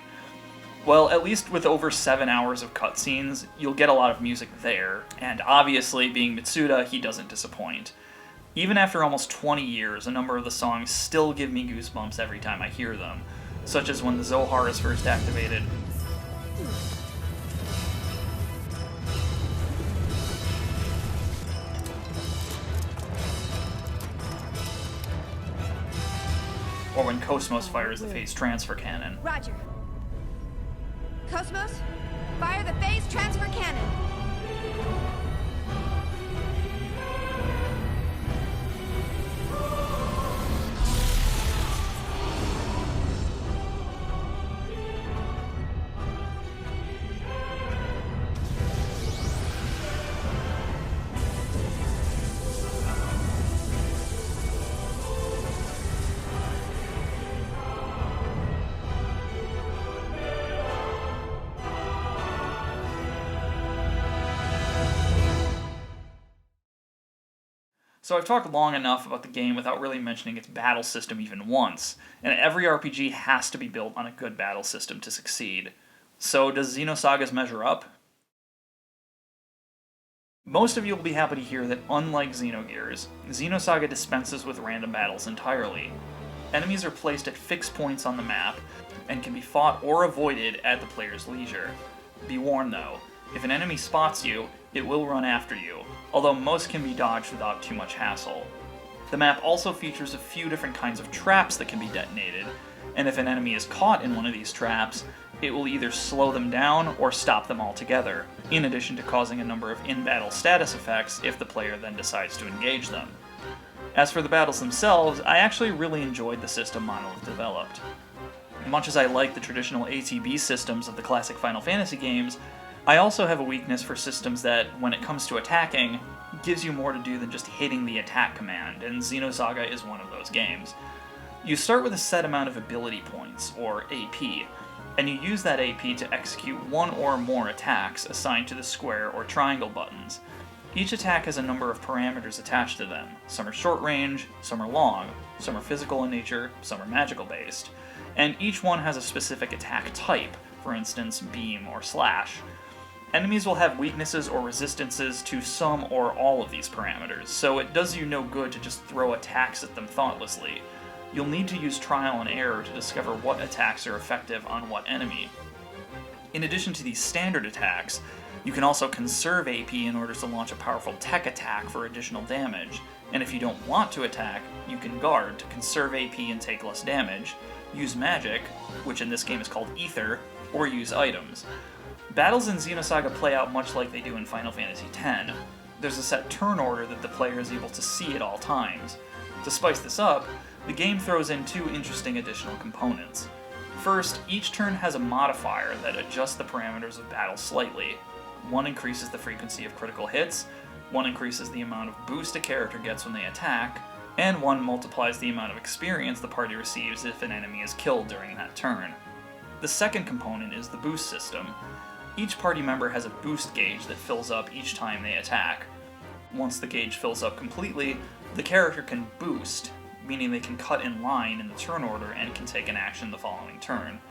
Well, at least with over 7 hours of cutscenes, you'll get a lot of music there, and obviously, being Mitsuda, he doesn't disappoint. Even after almost 20 years, a number of the songs still give me goosebumps every time I hear them, such as when the Zohar is first activated. Or when Cosmos fires the phase transfer cannon. Roger. Cosmos, fire the phase transfer cannon. So I've talked long enough about the game without really mentioning its battle system even once, and every RPG has to be built on a good battle system to succeed. So does Xenosagas measure up? Most of you will be happy to hear that unlike Xenogears, Xenosaga dispenses with random battles entirely. Enemies are placed at fixed points on the map, and can be fought or avoided at the player's leisure. Be warned though, if an enemy spots you, it will run after you, although most can be dodged without too much hassle. The map also features a few different kinds of traps that can be detonated, and if an enemy is caught in one of these traps, it will either slow them down or stop them altogether, in addition to causing a number of in-battle status effects if the player then decides to engage them. As for the battles themselves, I actually really enjoyed the system Monolith developed. Much as I like the traditional ATB systems of the classic Final Fantasy games, I also have a weakness for systems that, when it comes to attacking, gives you more to do than just hitting the attack command, and Xenosaga is one of those games. You start with a set amount of ability points, or AP, and you use that AP to execute one or more attacks assigned to the square or triangle buttons. Each attack has a number of parameters attached to them. Some are short range, some are long, some are physical in nature, some are magical based, and each one has a specific attack type, for instance, beam or slash. Enemies will have weaknesses or resistances to some or all of these parameters, so it does you no good to just throw attacks at them thoughtlessly. You'll need to use trial and error to discover what attacks are effective on what enemy. In addition to these standard attacks, you can also conserve AP in order to launch a powerful tech attack for additional damage, and if you don't want to attack, you can guard to conserve AP and take less damage, use magic, which in this game is called Ether, or use items. Battles in Xenosaga play out much like they do in Final Fantasy X. There's a set turn order that the player is able to see at all times. To spice this up, the game throws in two interesting additional components. First, each turn has a modifier that adjusts the parameters of battle slightly. One increases the frequency of critical hits, one increases the amount of boost a character gets when they attack, and one multiplies the amount of experience the party receives if an enemy is killed during that turn. The second component is the boost system. Each party member has a boost gauge that fills up each time they attack. Once the gauge fills up completely, the character can boost, meaning they can cut in line in the turn order and can take an action the following turn.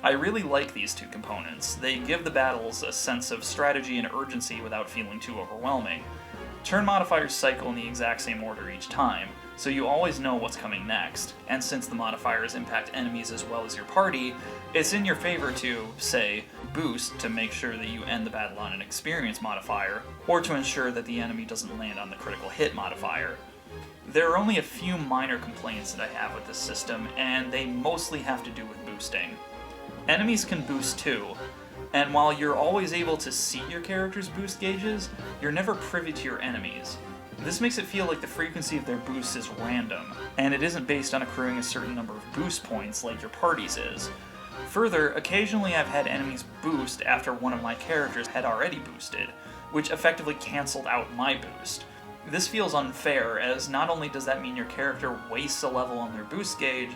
I really like these two components. They give the battles a sense of strategy and urgency without feeling too overwhelming. Turn modifiers cycle in the exact same order each time, so you always know what's coming next, and since the modifiers impact enemies as well as your party, it's in your favor to, say, boost to make sure that you end the battle on an experience modifier, or to ensure that the enemy doesn't land on the critical hit modifier. There are only a few minor complaints that I have with this system, and they mostly have to do with boosting. Enemies can boost too, and while you're always able to see your character's boost gauges, you're never privy to your enemies. This makes it feel like the frequency of their boosts is random, and it isn't based on accruing a certain number of boost points like your party's is. Further, occasionally I've had enemies boost after one of my characters had already boosted, which effectively cancelled out my boost. This feels unfair, as not only does that mean your character wastes a level on their boost gauge,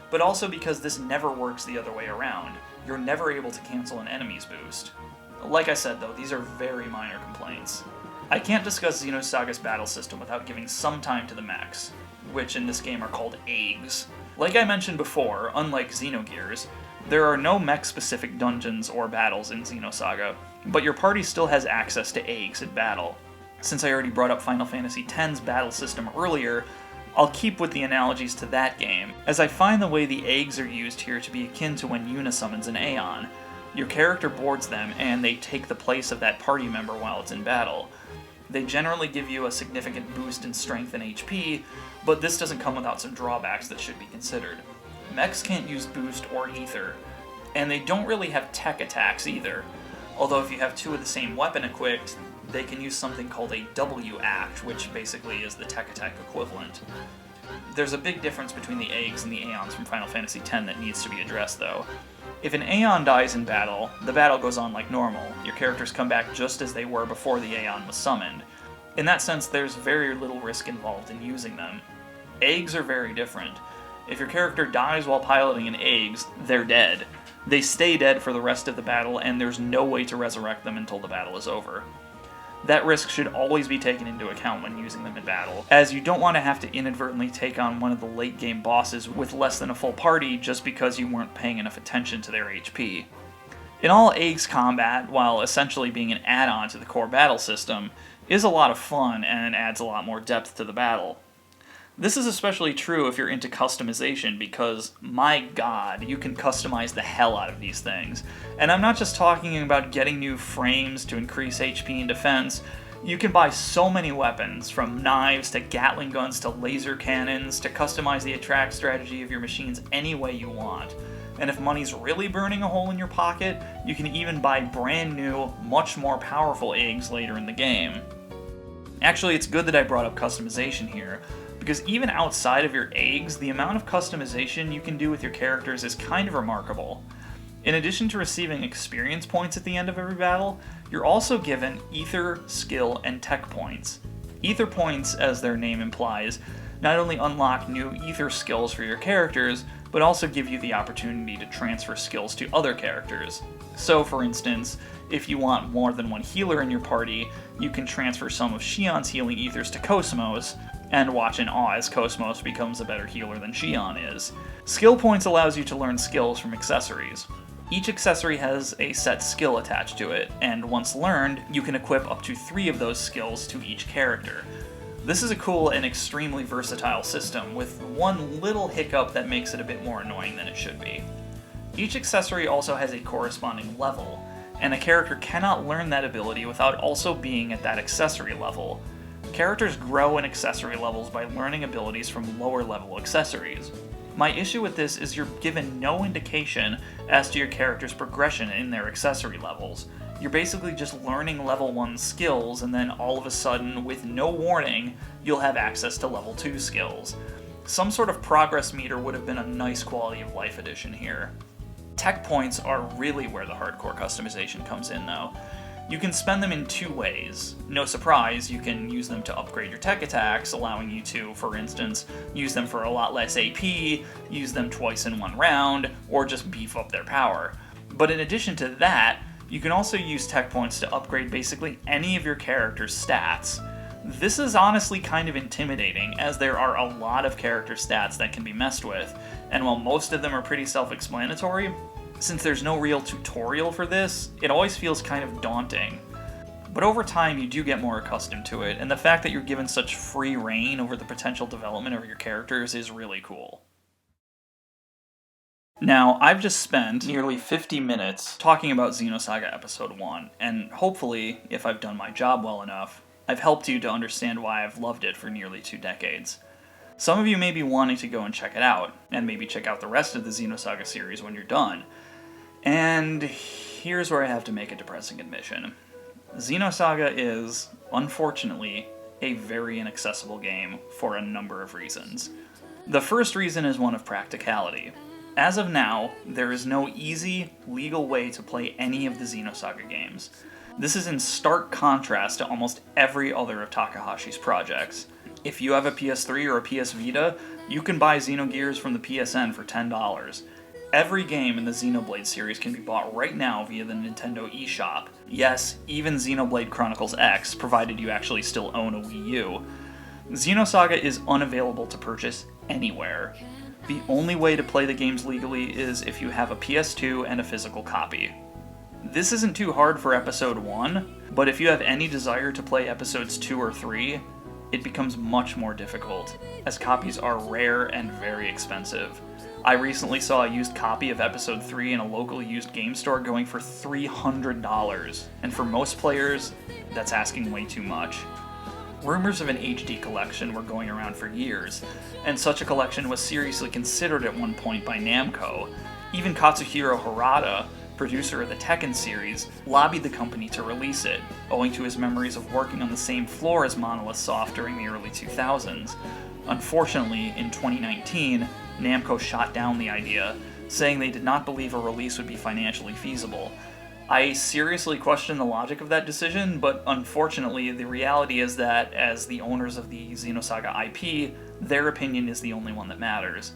but also because this never works the other way around. You're never able to cancel an enemy's boost. Like I said though, these are very minor complaints. I can't discuss Xenosaga's battle system without giving some time to the mechs, which in this game are called eggs. Like I mentioned before, unlike Xenogears, there are no mech-specific dungeons or battles in Xenosaga, but your party still has access to eggs in battle. Since I already brought up Final Fantasy X's battle system earlier, I'll keep with the analogies to that game, as I find the way the eggs are used here to be akin to when Yuna summons an Aeon. Your character boards them, and they take the place of that party member while it's in battle. They generally give you a significant boost in strength and HP, but this doesn't come without some drawbacks that should be considered. Mechs can't use boost or ether, and they don't really have tech attacks either, although if you have two of the same weapon equipped, they can use something called a W-Act, which basically is the tech attack equivalent. There's a big difference between the eggs and the Aeons from Final Fantasy X that needs to be addressed though. If an Aeon dies in battle, the battle goes on like normal. Your characters come back just as they were before the Aeon was summoned. In that sense, there's very little risk involved in using them. Eggs are very different. If your character dies while piloting an eggs, they're dead. They stay dead for the rest of the battle, and there's no way to resurrect them until the battle is over. That risk should always be taken into account when using them in battle, as you don't want to have to inadvertently take on one of the late game bosses with less than a full party just because you weren't paying enough attention to their HP. In all, eggs combat, while essentially being an add-on to the core battle system, is a lot of fun and adds a lot more depth to the battle. This is especially true if you're into customization because, my god, you can customize the hell out of these things. And I'm not just talking about getting new frames to increase HP and defense. You can buy so many weapons, from knives to Gatling guns to laser cannons, to customize the attack strategy of your machines any way you want. And if money's really burning a hole in your pocket, you can even buy brand new, much more powerful eggs later in the game. Actually, it's good that I brought up customization here, because even outside of your eggs, the amount of customization you can do with your characters is kind of remarkable. In addition to receiving experience points at the end of every battle, you're also given ether, skill, and tech points. Ether points, as their name implies, not only unlock new ether skills for your characters, but also give you the opportunity to transfer skills to other characters. So, for instance, if you want more than one healer in your party, you can transfer some of Shion's healing ethers to Cosmos, and watch in awe as Cosmos becomes a better healer than Shion is. Skill points allows you to learn skills from accessories. Each accessory has a set skill attached to it, and once learned, you can equip up to 3 of those skills to each character. This is a cool and extremely versatile system, with one little hiccup that makes it a bit more annoying than it should be. Each accessory also has a corresponding level, and a character cannot learn that ability without also being at that accessory level. Characters grow in accessory levels by learning abilities from lower level accessories. My issue with this is you're given no indication as to your character's progression in their accessory levels. You're basically just learning level 1 skills, and then all of a sudden, with no warning, you'll have access to level 2 skills. Some sort of progress meter would have been a nice quality of life addition here. Tech points are really where the hardcore customization comes in though. You can spend them in 2 ways. No surprise, you can use them to upgrade your tech attacks, allowing you to, for instance, use them for a lot less AP, use them twice in one round, or just beef up their power. But in addition to that, you can also use tech points to upgrade basically any of your character's stats. This is honestly kind of intimidating, as there are a lot of character stats that can be messed with, and while most of them are pretty self-explanatory, since there's no real tutorial for this, it always feels kind of daunting. But over time, you do get more accustomed to it, and the fact that you're given such free reign over the potential development of your characters is really cool. Now, I've just spent nearly 50 minutes talking about Xenosaga Episode I, and hopefully, if I've done my job well enough, I've helped you to understand why I've loved it for nearly 2 decades. Some of you may be wanting to go and check it out, and maybe check out the rest of the Xenosaga series when you're done. And here's where I have to make a depressing admission. Xenosaga is, unfortunately, a very inaccessible game for a number of reasons. The first reason is one of practicality. As of now, there is no easy, legal way to play any of the Xenosaga games. This is in stark contrast to almost every other of Takahashi's projects. If you have a PS3 or a PS Vita, you can buy Xenogears from the PSN for $10. Every game in the Xenoblade series can be bought right now via the Nintendo eShop. Yes, even Xenoblade Chronicles X, provided you actually still own a Wii U. Xenosaga is unavailable to purchase anywhere. The only way to play the games legally is if you have a PS2 and a physical copy. This isn't too hard for Episode 1, but if you have any desire to play Episodes 2 or 3, it becomes much more difficult, as copies are rare and very expensive. I recently saw a used copy of Episode 3 in a local used game store going for $300, and for most players, that's asking way too much. Rumors of an HD collection were going around for years, and such a collection was seriously considered at one point by Namco. Even Katsuhiro Harada, producer of the Tekken series, lobbied the company to release it, owing to his memories of working on the same floor as Monolith Soft during the early 2000s. Unfortunately, in 2019, Namco shot down the idea, saying they did not believe a release would be financially feasible. I seriously question the logic of that decision, but unfortunately the reality is that, as the owners of the Xenosaga IP, their opinion is the only one that matters.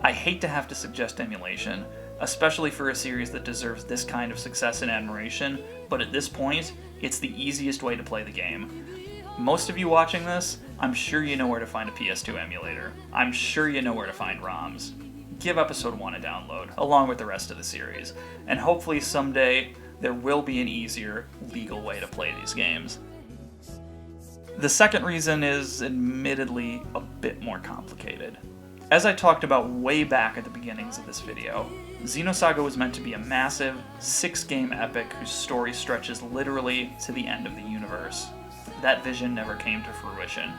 I hate to have to suggest emulation, especially for a series that deserves this kind of success and admiration, but at this point, it's the easiest way to play the game. Most of you watching this, I'm sure you know where to find a PS2 emulator. I'm sure you know where to find ROMs. Give Episode 1 a download, along with the rest of the series, and hopefully someday there will be an easier, legal way to play these games. The second reason is admittedly a bit more complicated. As I talked about way back at the beginnings of this video, Xenosaga was meant to be a massive, 6-game epic whose story stretches literally to the end of the universe. That vision never came to fruition.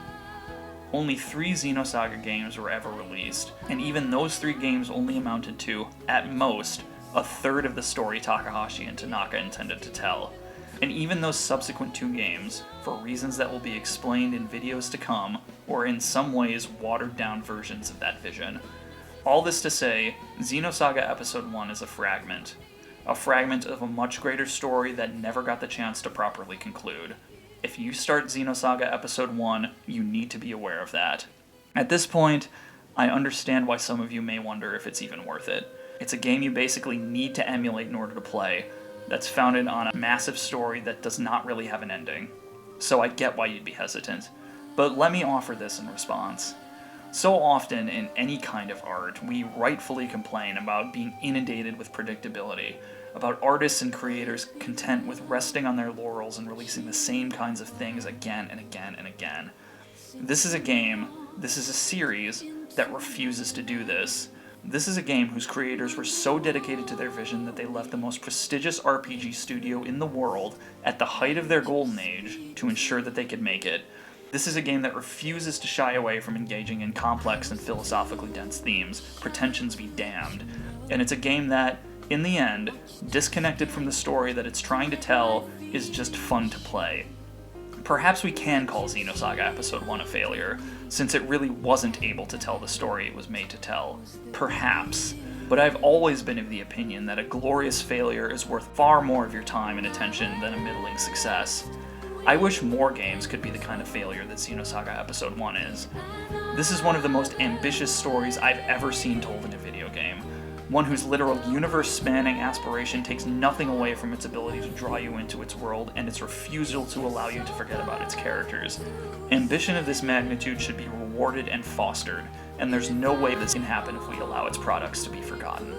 Only 3 Xenosaga games were ever released, and even those 3 games only amounted to, at most, a third of the story Takahashi and Tanaka intended to tell. And even those subsequent 2 games, for reasons that will be explained in videos to come, were in some ways watered down versions of that vision. All this to say, Xenosaga Episode I is a fragment of a much greater story that never got the chance to properly conclude. If you start Xenosaga Episode I, you need to be aware of that. At this point, I understand why some of you may wonder if it's even worth it. It's a game you basically need to emulate in order to play, that's founded on a massive story that does not really have an ending. So I get why you'd be hesitant. But let me offer this in response. So often in any kind of art, we rightfully complain about being inundated with predictability, about artists and creators content with resting on their laurels and releasing the same kinds of things again and again and again. This is a game, this is a series, that refuses to do this. This is a game whose creators were so dedicated to their vision that they left the most prestigious RPG studio in the world at the height of their golden age to ensure that they could make it. This is a game that refuses to shy away from engaging in complex and philosophically dense themes, pretensions be damned. And it's a game that, in the end, disconnected from the story that it's trying to tell, is just fun to play. Perhaps we can call Xenosaga Episode I a failure, since it really wasn't able to tell the story it was made to tell. Perhaps. But I've always been of the opinion that a glorious failure is worth far more of your time and attention than a middling success. I wish more games could be the kind of failure that Xenosaga Episode I is. This is one of the most ambitious stories I've ever seen told in a video game. One whose literal universe-spanning aspiration takes nothing away from its ability to draw you into its world and its refusal to allow you to forget about its characters. Ambition of this magnitude should be rewarded and fostered, and there's no way this can happen if we allow its products to be forgotten.